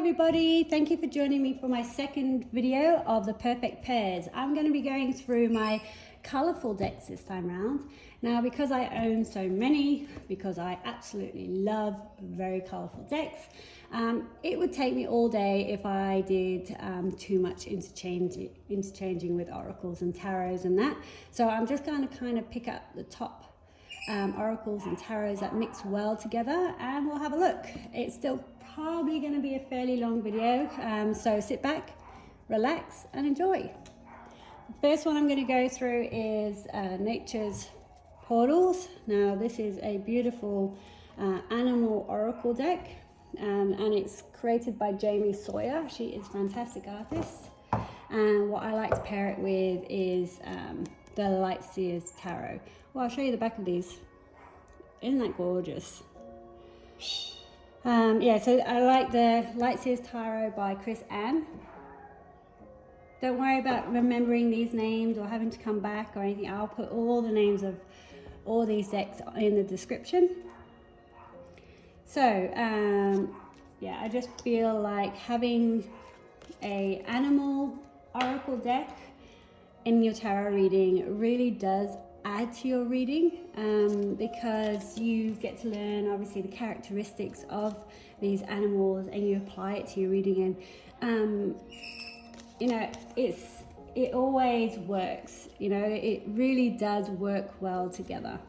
everybody, thank you for joining me for my second video of the perfect pairs. I'm going to be going through my colourful decks this time round. Now, because I own so many, because I absolutely love very colourful decks, it would take me all day if I did too much interchanging with oracles and tarots and that. So I'm just going to kind of pick up the top oracles and tarots that mix well together, and we'll have a look. It's still probably going to be a fairly long video, so sit back, relax and enjoy. The first one I'm going to go through is Nature's Portals. Now this is a beautiful animal oracle deck, and it's created by Jamie Sawyer. She is a fantastic artist, and what I like to pair it with is the Light Seers Tarot. Well, I'll show you the back of these. Isn't that gorgeous? Yeah, so I like the Light Seers Tarot by Chris Ann. Don't worry about remembering these names or having to come back or anything. I'll put all the names of all these decks in the description. So, yeah, I just feel like having an animal oracle deck in your tarot reading really does add to your reading, because you get to learn obviously the characteristics of these animals and you apply it to your reading, and you know, it always works. You know, it really does work well together.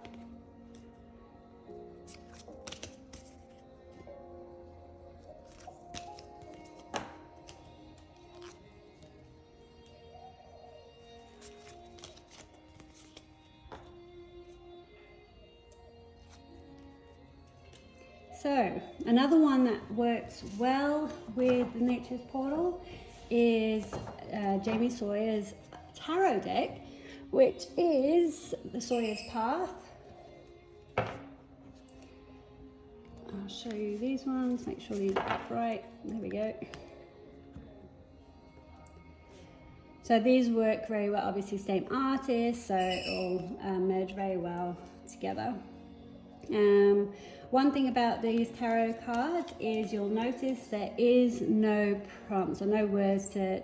So another one that works well with the Nature's Portal is Jamie Sawyer's tarot deck, which is the Sawyer's Path. I'll show you these ones, make sure these are upright. There we go. So these work very well, obviously same artist, so it all merge very well together. One thing about these tarot cards is you'll notice there is no prompts or no words to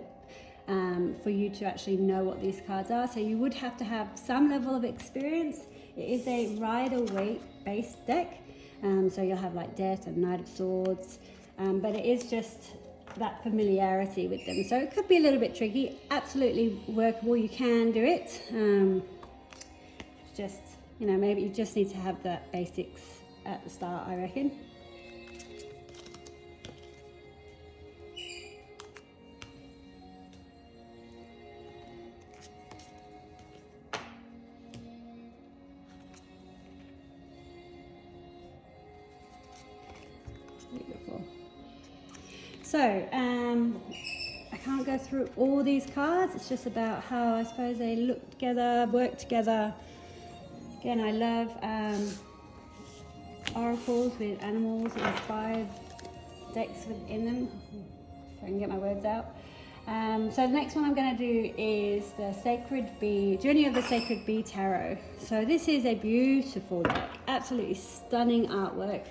for you to actually know what these cards are. So you would have to have some level of experience. It is a Rider-Waite based deck, so you'll have like Death and Knight of Swords, but it is just that familiarity with them. So it could be a little bit tricky. Absolutely workable. You can do it. Just, you know, maybe you just need to have the basics at the start, I reckon. Beautiful. So, I can't go through all these cards. It's just about how I suppose they look together, work together. Again, I love oracles with animals inspired decks within them, if I can get my words out. So the next one I'm going to do is the Sacred Bee, Journey of the Sacred Bee Tarot. So this is a beautiful deck, absolutely stunning artwork.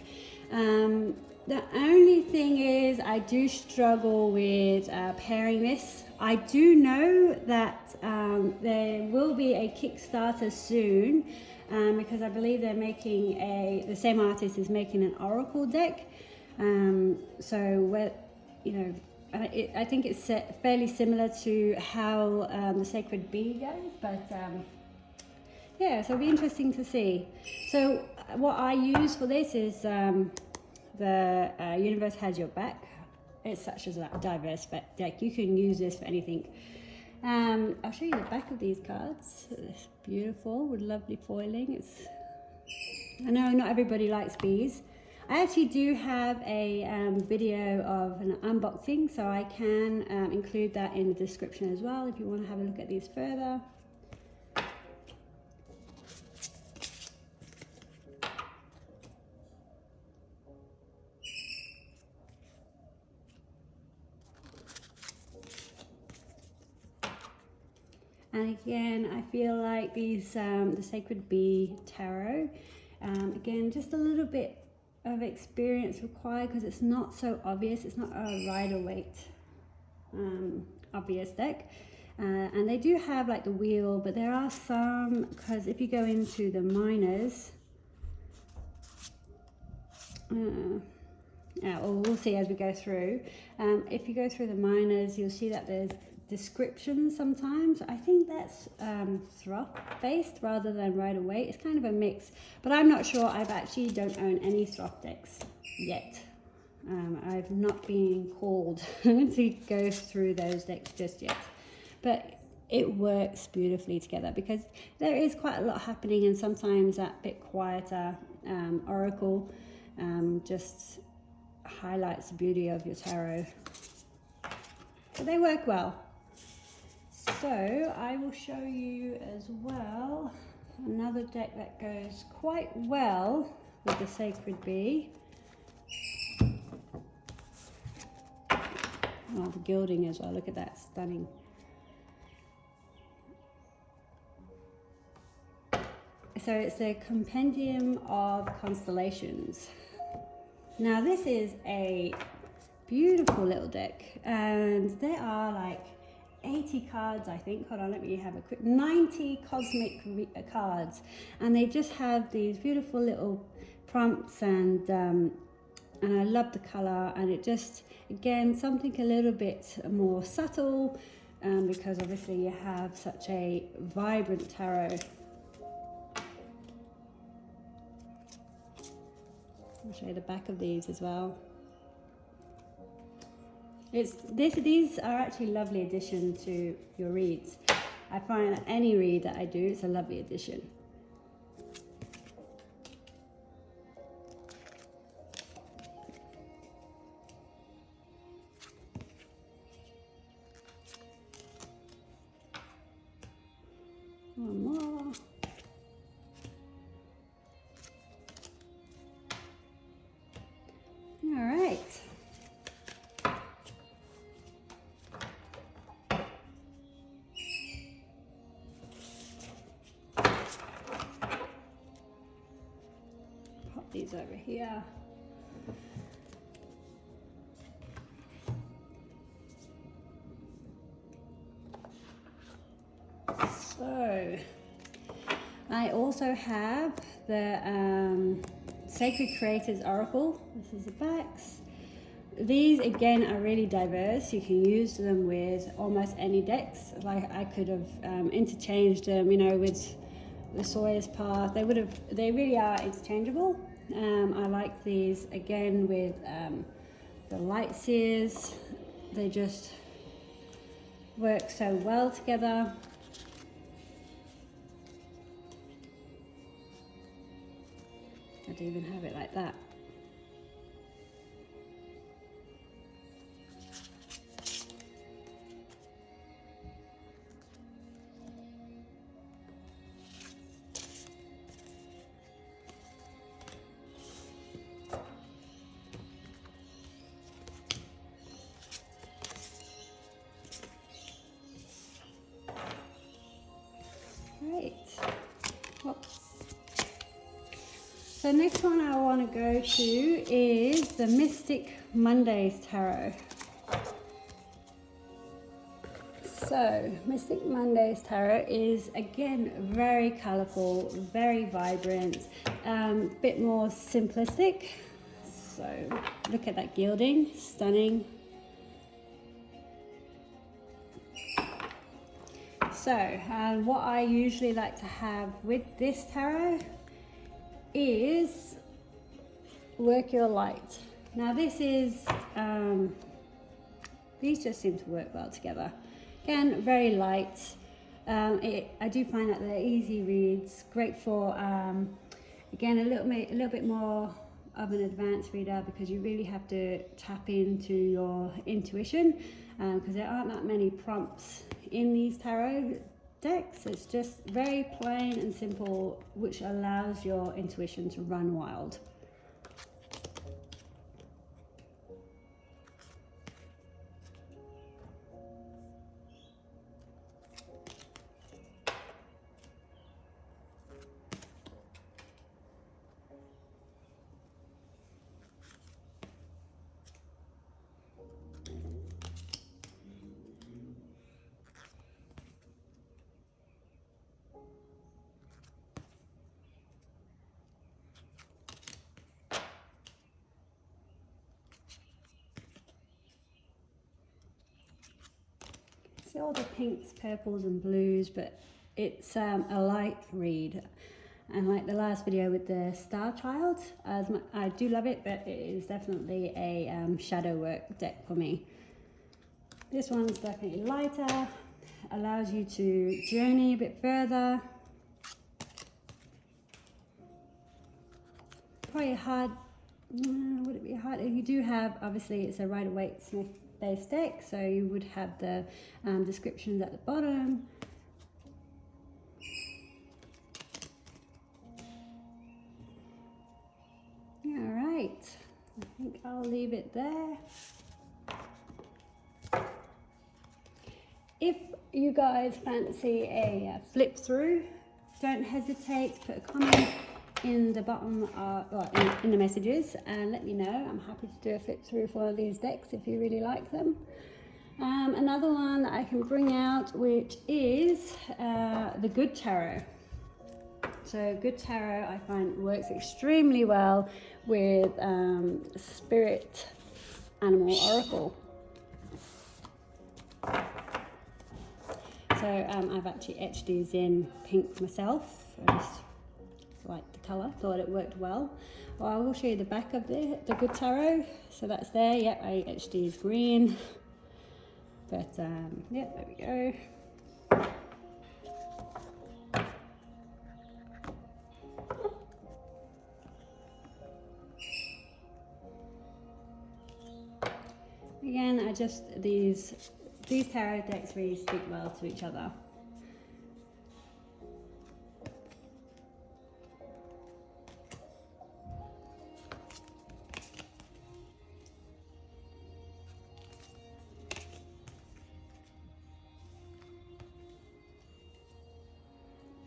The only thing is I do struggle with pairing this. I do know that there will be a Kickstarter soon, because I believe they're making the same artist is making an oracle deck. So where, you know, I think it's fairly similar to how the Sacred Bee goes, but yeah, so it'll be interesting to see. So what I use for this is the Universe Has Your Back. It's such a diverse deck. You can use this for anything. I'll show you the back of these cards. It's beautiful with lovely foiling. I know not everybody likes bees. I actually do have a video of an unboxing, so I can include that in the description as well if you want to have a look at these further. And again, I feel like these, the Sacred Bee Tarot, again, just a little bit of experience required because it's not so obvious. It's not a Rider-Waite obvious deck. And they do have like the wheel, but there are some, because if you go into the minors, well, we'll see as we go through. If you go through the minors, you'll see that there's descriptions sometimes. I think that's Throth based rather than Rider-Waite. It's kind of a mix, but I'm not sure. I've actually don't own any Throth decks yet. I've not been called to go through those decks just yet, but it works beautifully together because there is quite a lot happening, and sometimes that bit quieter Oracle just highlights the beauty of your tarot. But they work well. So I will show you as well another deck that goes quite well with the Sacred Bee. Oh, the gilding as well, look at that, stunning. So it's a compendium of constellations. Now this is a beautiful little deck, and there are like 80 cards, I think. Hold on, let me have a quick 90 cosmic cards, and they just have these beautiful little prompts, and I love the color, and it just, again, something a little bit more subtle, because obviously you have such a vibrant tarot. I'll show you the back of these as well. These are actually a lovely addition to your reads. I find that any read that I do, it's a lovely addition. One more. All right. Pop these over here. So I also have the Sacred Creators Oracle. This is the backs. These again are really diverse. You can use them with almost any decks. Like I could have interchanged them, you know, with the Sawyers Path. They really are interchangeable. I like these again with the light seers. They just work so well together. I'd even have it like that. Great. Whoops. So next one I want to go to is the Mystic Mondays Tarot. So Mystic Mondays Tarot is again very colourful, very vibrant, bit more simplistic. So look at that gilding, stunning. So what I usually like to have with this tarot is Work Your Light. Now this is, these just seem to work well together. Again, very light. I do find that they're easy reads, great for, again, a little bit more of an advanced reader, because you really have to tap into your intuition, because there aren't that many prompts in these tarot decks. It's just very plain and simple, which allows your intuition to run wild. see all the pinks, purples and blues, but it's a light read. And like the last video with the Star Child, I do love it, but it is definitely a shadow work deck for me. This one's definitely lighter, allows you to journey a bit further. Probably hard, would it be hard? If you do have, obviously it's a Rider-Waite-Smith based deck, so you would have the descriptions at the bottom. Alright, I think I'll leave it there. If you guys fancy a flip through, don't hesitate to put a comment in the bottom, in the messages, and let me know. I'm happy to do a flip through for one of these decks if you really like them. Another one that I can bring out, which is the Good Tarot. So Good Tarot I find works extremely well with Spirit Animal Oracle. So I've actually etched these in pink myself. I just like the colour, thought it worked well. Well, I will show you the back of the Good Tarot. So that's there. Yep, I etched these green. But yep, there we go. Again, I just these tarot decks really speak well to each other.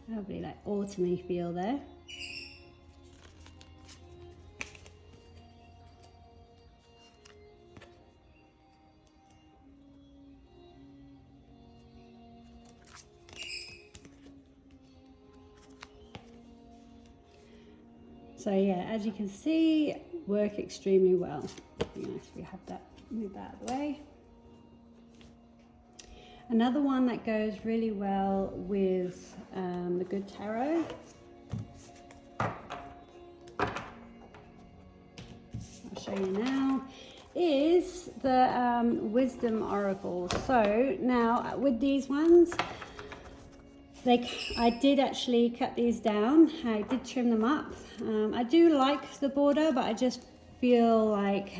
Lovely, like autumny feel there. So yeah, as you can see, work extremely well. Nice, we have that, move that out of the way. Another one that goes really well with the Good Tarot. I'll show you now. Is the Wisdom Oracle. So now with these ones, I did actually cut these down. I did trim them up. I do like the border, but I just feel like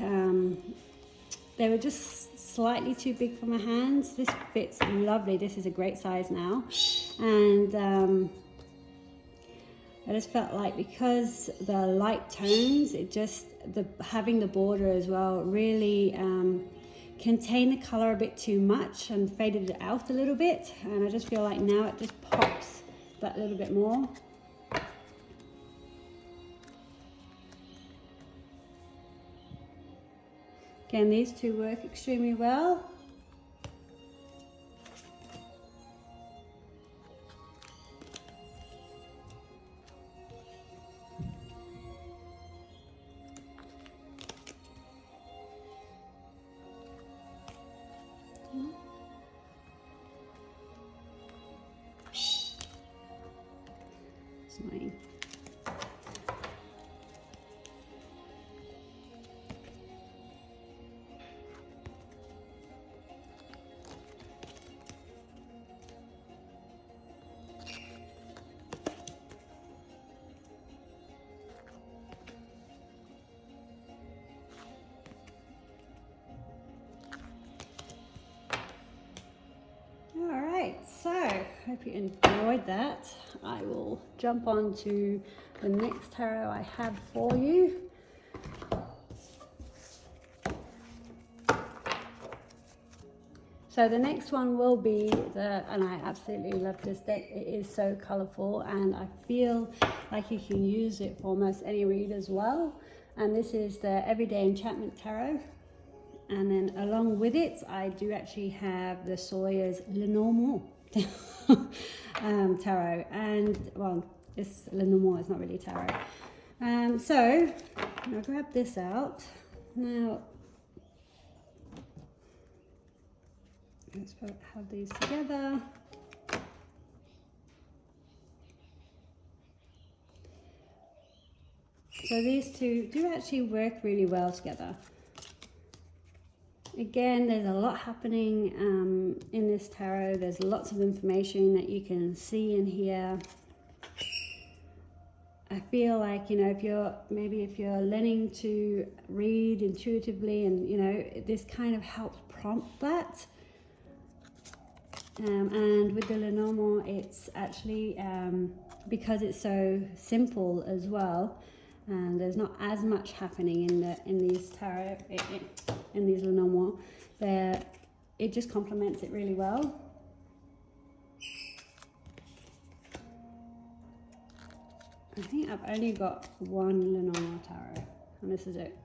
they were just slightly too big for my hands. This fits lovely. This is a great size now. And I just felt like because the light tones, having the border as well really contained the color a bit too much and faded it out a little bit. And I just feel like now it just pops that little bit more. Again, these two work extremely well. So, hope you enjoyed that. I will jump on to the next tarot I have for you. So the next one will be and I absolutely love this deck. It is so colourful and I feel like you can use it for almost any read as well. And this is the Everyday Enchantment Tarot. And then along with it, I do actually have the Sawyers Lenormand tarot, and well, it's Lenormand, it's not really tarot. So I'll grab this out now. Let's have these together. So these two do actually work really well together. Again, there's a lot happening in this tarot. There's lots of information that you can see and hear. I feel like, you know, if you're learning to read intuitively, and you know, this kind of helps prompt that. And with the Lenormand, it's actually because it's so simple as well, and there's not as much happening in these tarot in these Lenormand. It just complements it really well. I think I've only got one Lenormand tarot, and this is it.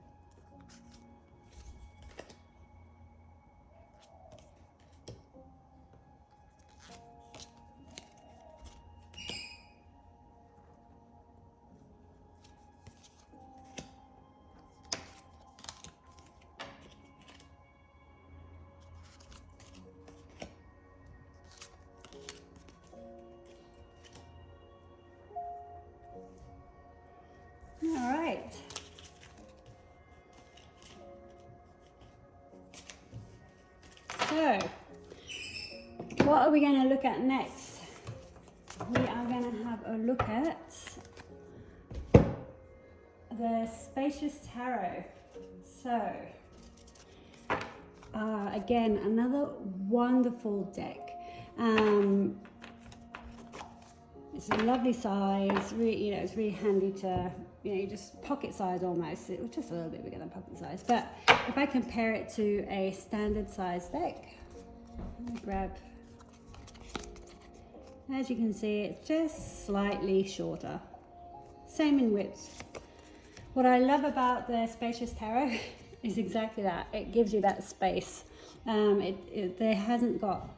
All right. So, what are we going to look at next? We are going to have a look at the Spacious Tarot. So, again, another wonderful deck. It's a lovely size. Really, you know, it's really handy to, you know, just pocket size almost. It was just a little bit bigger than pocket size. But if I compare it to a standard size deck, let me grab. As you can see, it's just slightly shorter. Same in width. What I love about the Spacious Tarot is exactly that. It gives you that space. There hasn't got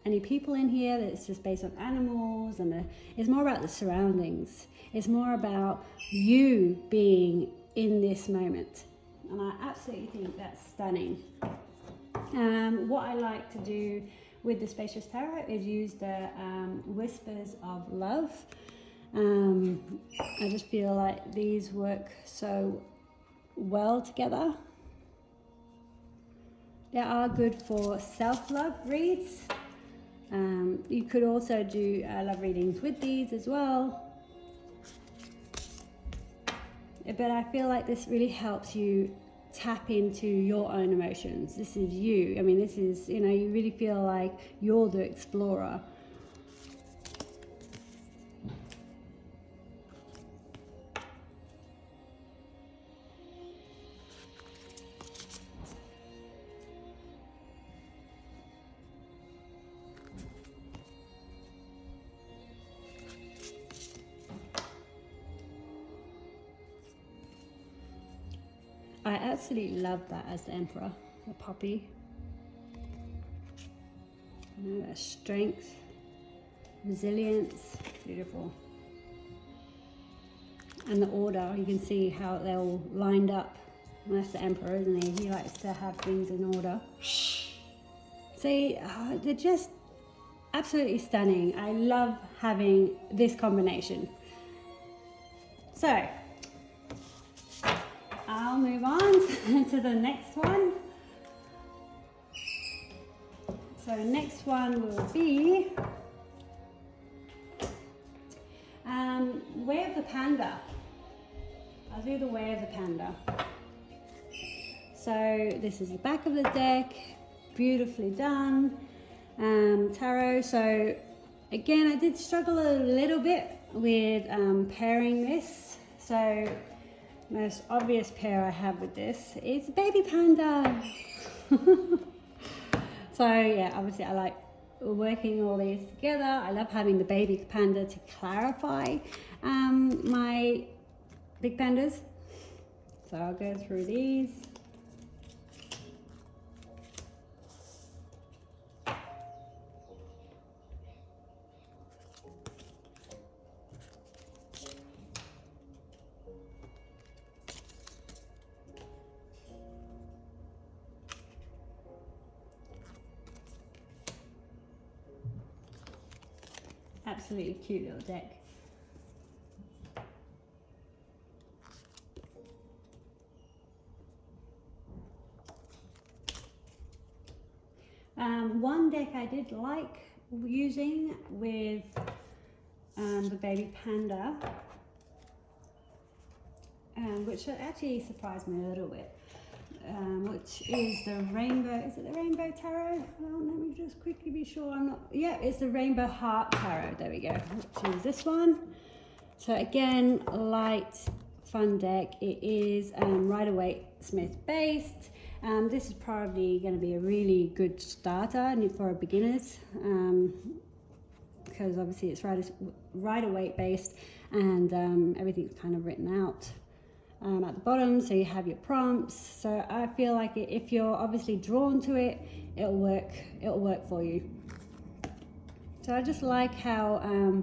any people in here. It's just based on animals, and it's more about the surroundings. It's more about you being in this moment, and I absolutely think that's stunning. What I like to do with the Spacious Tarot is use the Whispers of Love. I just feel like these work so well together. They are good for self-love reads. You could also do love readings with these as well. But I feel like this really helps you tap into your own emotions. This is you. I mean, this is, you know, you really feel like you're the explorer. I absolutely love that as the Emperor, the puppy. You know, that strength, resilience, beautiful. And the order, you can see how they're all lined up. And that's the Emperor, isn't he? He likes to have things in order. See, they're just absolutely stunning. I love having this combination. So, I'll move on to the next one. So next one will be Way of the Panda. I'll do the Way of the Panda. So this is the back of the deck, beautifully done. Tarot. So again, I did struggle a little bit with pairing this. So most obvious pair I have with this is Baby Panda. So yeah, obviously I like working all these together. I love having the Baby Panda to clarify my big pandas. So I'll go through these. Absolutely cute little deck. One deck I did like using with the baby panda, which actually surprised me a little bit, which is the rainbow, is it the rainbow tarot? Well, let me just quickly be sure I'm not, yeah, it's the rainbow heart tarot, there we go, which is this one. So again, light, fun deck. It is Rider-Waite Smith based. This is probably going to be a really good starter for beginners, because obviously it's Rider-Waite based, and everything's kind of written out at the bottom, so you have your prompts. So I feel like if you're obviously drawn to it, it'll work for you. So I just like how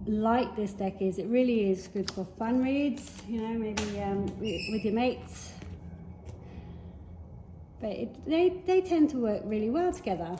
light this deck is. It really is good for fun reads, you know, maybe with your mates. But they tend to work really well together.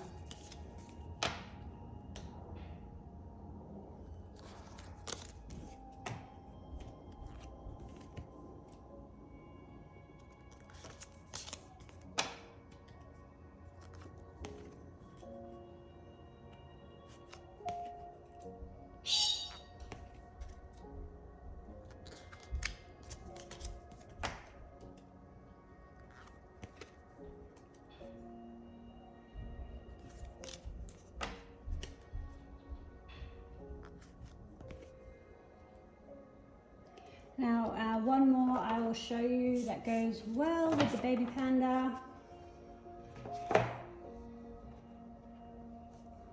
Now, one more I will show you that goes well with the baby panda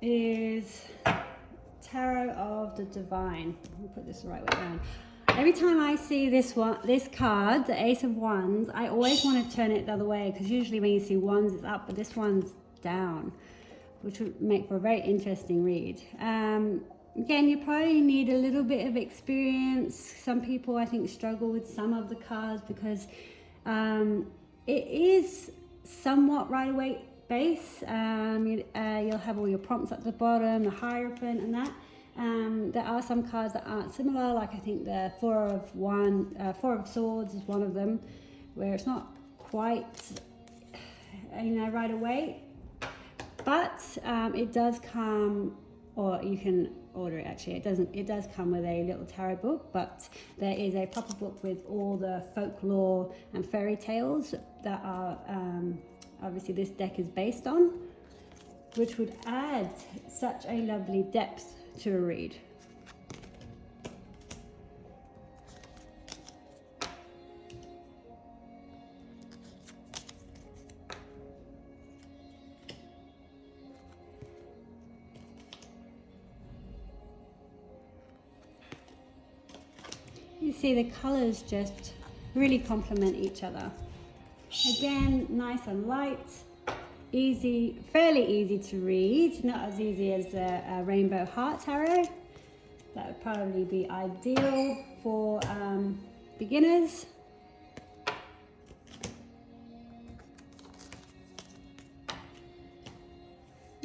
is Tarot of the Devine. Let me put this the right way around. Every time I see this card, the Ace of Wands, I always want to turn it the other way, because usually when you see wands it's up, but this one's down, which would make for a very interesting read. Again, you probably need a little bit of experience. Some people, I think, struggle with some of the cards because it is somewhat Rider-Waite base. You'll have all your prompts at the bottom, the Hierophant and that. There are some cards that aren't similar, like I think the Four of Swords is one of them, where it's not quite, Rider-Waite, but it does come, or you can order it actually. It does come with a little tarot book, but there is a proper book with all the folklore and fairy tales that are obviously this deck is based on, which would add such a lovely depth to a read. You see the colors just really complement each other. Again, nice and light, easy, fairly easy to read, not as easy as a Rainbow Heart Tarot. That would probably be ideal for beginners.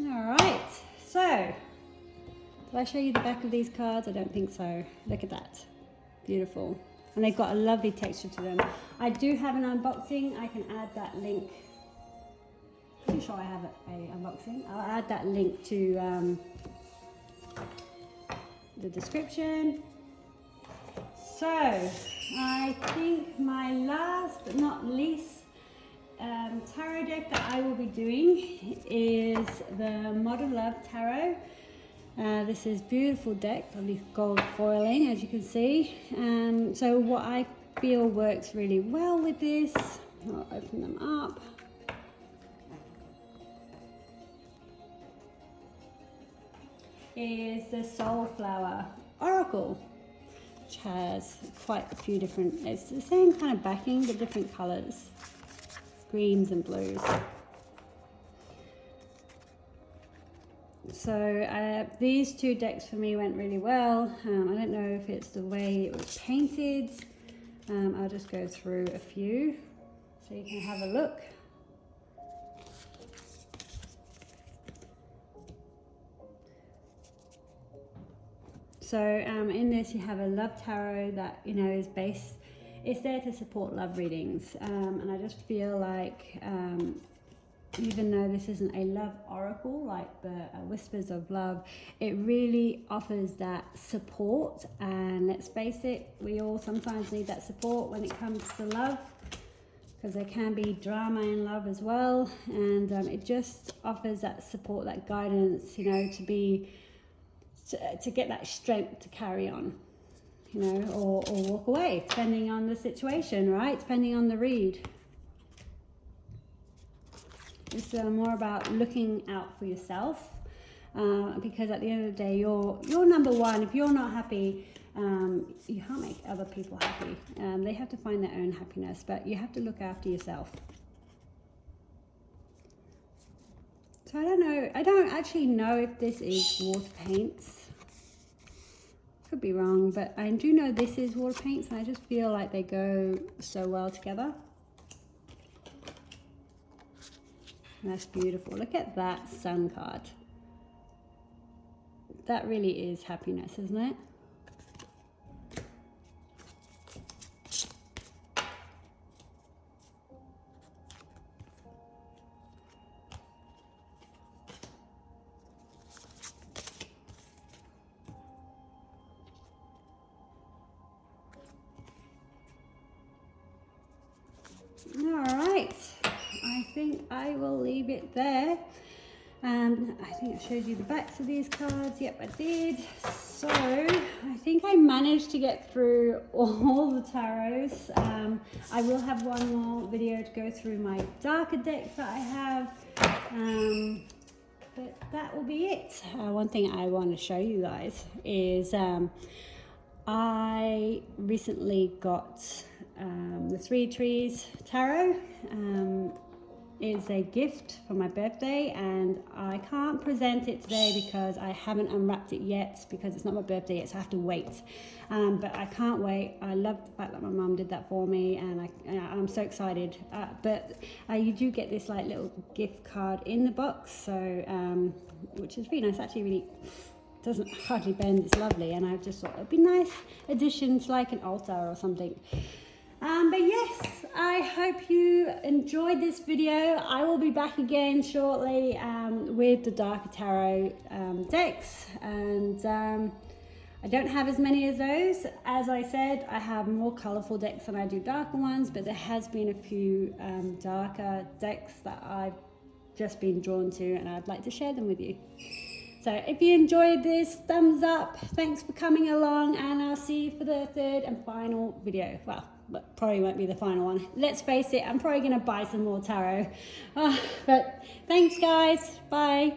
All right, so did I show you the back of these cards? I don't think so. Look at that. Beautiful. And they've got a lovely texture to them. I do have an unboxing. I can add that link. I'm pretty sure I have an unboxing. I'll add that link to the description. So, I think my last but not least tarot deck that I will be doing is the Modern Love Tarot. This is beautiful deck, lovely gold foiling, as you can see. So what I feel works really well with this, I'll open them up. Is the Soulflower Oracle, which has quite a few different, it's the same kind of backing but different colours, greens and blues. So these two decks for me went really well. I don't know if it's the way it was painted. I'll just go through a few so you can have a look. So in this you have a love tarot that, you know, is based, it's there to support love readings, and I just feel like even though this isn't a love oracle like the Whispers of Love, it really offers that support. And let's face it, we all sometimes need that support when it comes to love, because there can be drama in love as well. And it just offers that support, that guidance, you know, to get that strength to carry on, you know, or walk away, depending on the situation, right? Depending on the read. It's more about looking out for yourself, because at the end of the day, you're number one. If you're not happy, you can't make other people happy. They have to find their own happiness, but you have to look after yourself. So I don't know. I don't actually know if this is water paints. Could be wrong, but I do know this is water paints, and I just feel like they go so well together. That's beautiful. Look at that sun card. That really is happiness, isn't it? All right. I think I will leave it there. I think I showed you the backs of these cards. Yep, I did. So I think I managed to get through all the tarots. I will have one more video to go through my darker decks that I have. But that will be it. One thing I want to show you guys is I recently got the Three Trees Tarot. Is a gift for my birthday, and I can't present it today because I haven't unwrapped it yet, because it's not my birthday yet, so I have to wait. But I can't wait. I love the fact that my mum did that for me, and I'm so excited. But you do get this like little gift card in the box, so which is really nice. Actually, really doesn't hardly bend. It's lovely, and I just thought it'd be a nice addition to like an altar or something. But yes, I hope you enjoyed this video. I will be back again shortly with the darker tarot decks, and I don't have as many as those. As I said, I have more colourful decks than I do darker ones, but there has been a few darker decks that I've just been drawn to, and I'd like to share them with you. So if you enjoyed this, thumbs up. Thanks for coming along, and I'll see you for the third and final video. Well, but probably won't be the final one. Let's face it, I'm probably going to buy some more tarot. But thanks, guys. Bye.